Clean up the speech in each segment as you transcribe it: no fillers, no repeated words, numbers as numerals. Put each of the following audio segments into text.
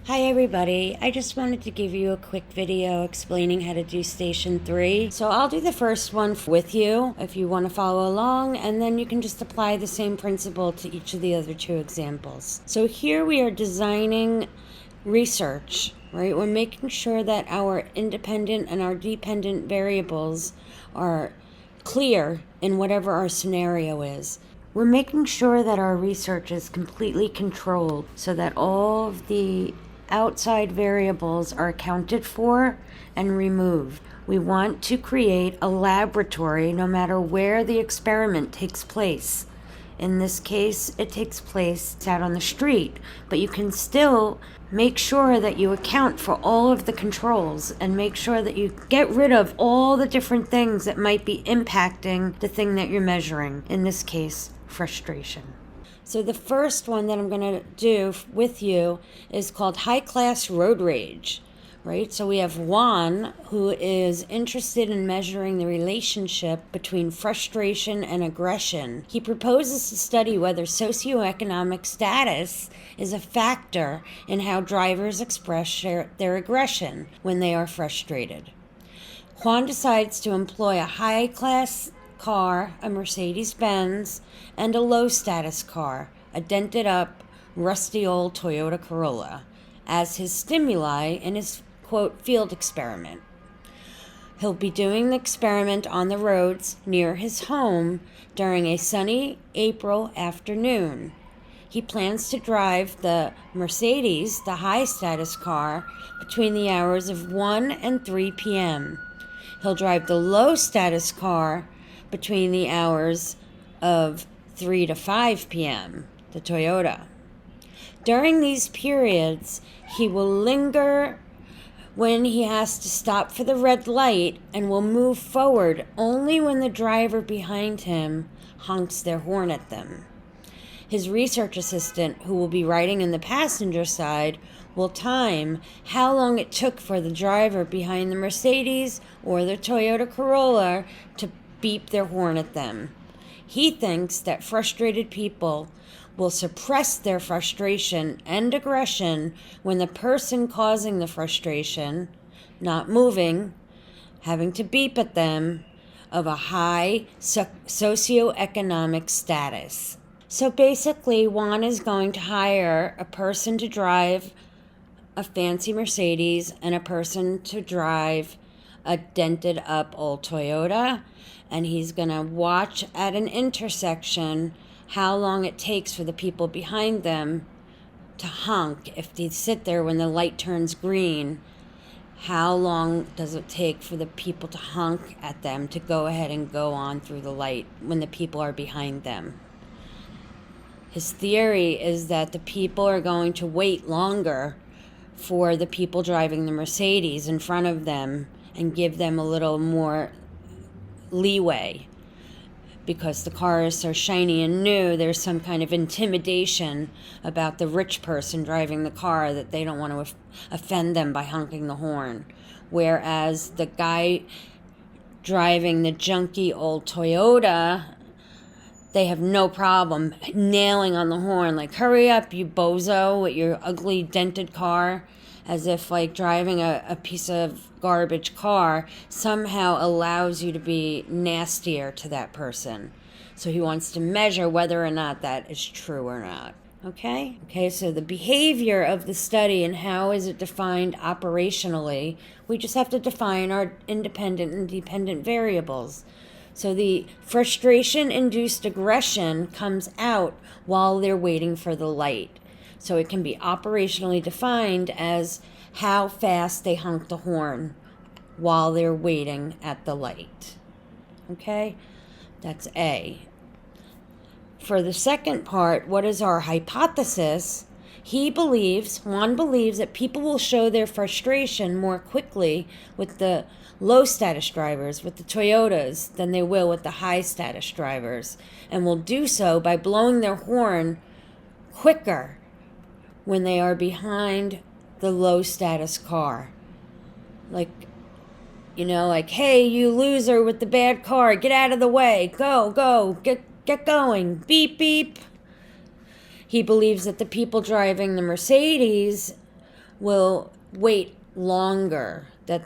Hi everybody, I just wanted to give you a quick video explaining how to do station 3. So I'll do the first one with you if you want to follow along, and then you can just apply the same principle to each of the other two examples. So here we are designing research, right? We're making sure that our independent and our dependent variables are clear in whatever our scenario is. We're making sure that our research is completely controlled so that all of the outside variables are accounted for and removed. We want to create a laboratory no matter where the experiment takes place. In this case, it takes place out on the street, but you can still make sure that you account for all of the controls and make sure that you get rid of all the different things that might be impacting the thing that you're measuring. In this case, frustration. So the first one that I'm going to do with you is called high class road rage, right? So we have Juan, who is interested in measuring the relationship between frustration and aggression. He proposes to study whether socioeconomic status is a factor in how drivers express their aggression when they are frustrated. Juan decides to employ a high class car, a Mercedes-Benz, and a low-status car, a dented-up, rusty old Toyota Corolla, as his stimuli in his, quote, field experiment. He'll be doing the experiment on the roads near his home during a sunny April afternoon. He plans to drive the Mercedes, the high-status car, between the hours of 1 and 3 p.m. He'll drive the low-status car between the hours of 3 to 5 p.m., the Toyota. During these periods, he will linger when he has to stop for the red light and will move forward only when the driver behind him honks their horn at them. His research assistant, who will be riding in the passenger side, will time how long it took for the driver behind the Mercedes or the Toyota Corolla to beep their horn at them. He thinks that frustrated people will suppress their frustration and aggression when the person causing the frustration, not moving, having to beep at them, of a high socioeconomic status. So basically, Juan is going to hire a person to drive a fancy Mercedes and a person to drive a dented up old Toyota, and he's going to watch at an intersection how long it takes for the people behind them to honk. If they sit there when the light turns green, how long does it take for the people to honk at them to go ahead and go on through the light when the people are behind them? His theory is that the people are going to wait longer for the people driving the Mercedes in front of them and give them a little more leeway. Because the car is so shiny and new, there's some kind of intimidation about the rich person driving the car that they don't want to offend them by honking the horn. Whereas the guy driving the junky old Toyota, they have no problem nailing on the horn, like, hurry up, you bozo, with your ugly dented car, as if like driving a piece of garbage car somehow allows you to be nastier to that person. So he wants to measure whether or not that is true or not. Okay, so the behavior of the study and how is it defined operationally, we just have to define our independent and dependent variables. So the frustration-induced aggression comes out while they're waiting for the light. So it can be operationally defined as how fast they honk the horn while they're waiting at the light. Okay? That's A. For the second part, what is our hypothesis? Juan believes that people will show their frustration more quickly with the low status drivers, with the Toyotas, than they will with the high status drivers, and will do so by blowing their horn quicker when they are behind the low status car. Like, hey, you loser with the bad car, get out of the way, go, get going, beep, beep. He believes that the people driving the Mercedes will wait longer. That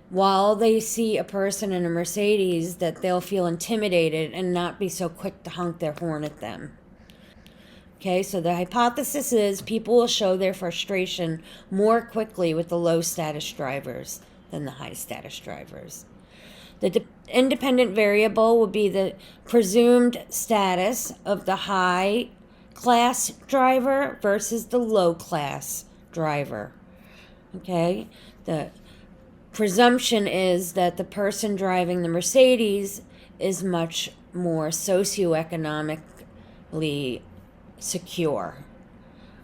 while they see a person in a Mercedes, that they'll feel intimidated and not be so quick to honk their horn at them. Okay, so the hypothesis is people will show their frustration more quickly with the low status drivers than the high status drivers. The independent variable will be the presumed status of the high class driver versus the low class driver. Okay, the presumption is that the person driving the Mercedes is much more socioeconomically secure,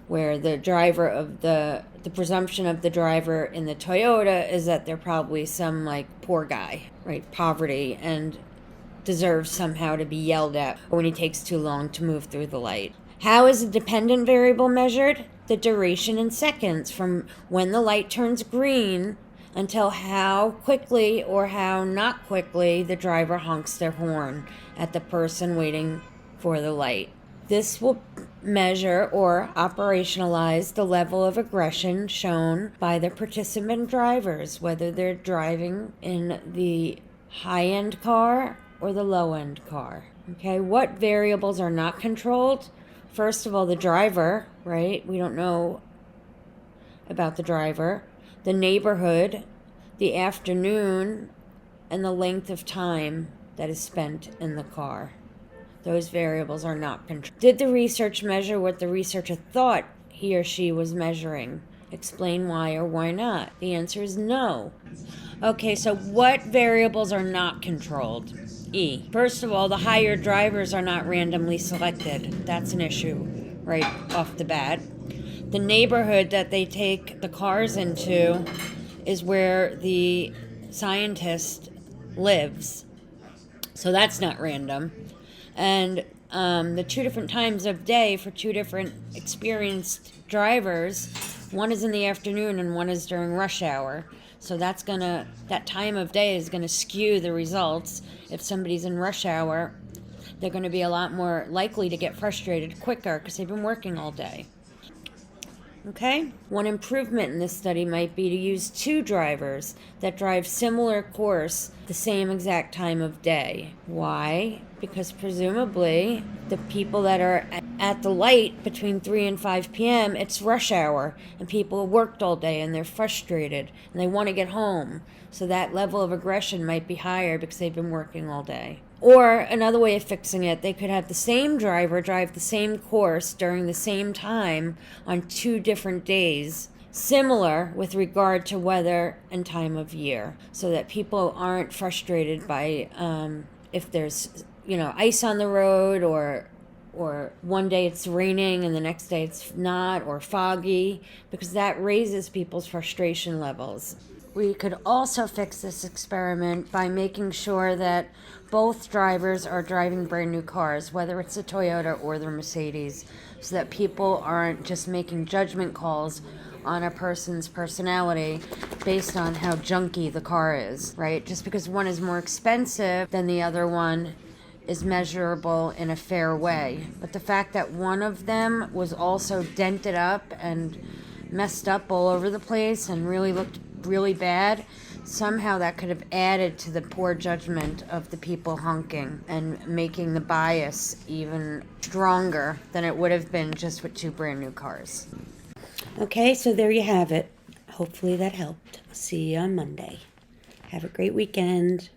where the presumption of the driver in the Toyota is that they're probably some like poor guy, right? Poverty, and deserves somehow to be yelled at when he takes too long to move through the light. How is the dependent variable measured? The duration in seconds from when the light turns green until how quickly or how not quickly the driver honks their horn at the person waiting for the light. This will measure or operationalize the level of aggression shown by the participant drivers, whether they're driving in the high-end car or the low-end car. Okay, what variables are not controlled? First of all, the driver, right? We don't know about the driver. The neighborhood, the afternoon, and the length of time that is spent in the car. Those variables are not controlled. Did the research measure what the researcher thought he or she was measuring? Explain why or why not. The answer is no. Okay, so what variables are not controlled? E. First of all, the higher drivers are not randomly selected. That's an issue right off the bat. The neighborhood that they take the cars into is where the scientist lives. So that's not random. And the two different times of day for two different experienced drivers, one is in the afternoon and one is during rush hour. So that time of day is gonna skew the results. If somebody's in rush hour, they're gonna be a lot more likely to get frustrated quicker because they've been working all day. Okay? One improvement in this study might be to use two drivers that drive similar course the same exact time of day. Why? Because presumably the people that are at the light between 3 and 5 p.m., it's rush hour, and people worked all day and they're frustrated and they want to get home. So that level of aggression might be higher because they've been working all day. Or another way of fixing it, they could have the same driver drive the same course during the same time on 2 different days, similar with regard to weather and time of year, so that people aren't frustrated by if there's ice on the road, or one day it's raining and the next day it's not, or foggy, because that raises people's frustration levels. We could also fix this experiment by making sure that both drivers are driving brand new cars, whether it's a Toyota or the Mercedes, so that people aren't just making judgment calls on a person's personality based on how junky the car is, right? Just because one is more expensive than the other one is measurable in a fair way. But the fact that one of them was also dented up and messed up all over the place and really looked really bad, somehow that could have added to the poor judgment of the people honking and making the bias even stronger than it would have been just with 2 brand new cars. Okay, so there you have it. Hopefully that helped. See you on Monday. Have a great weekend.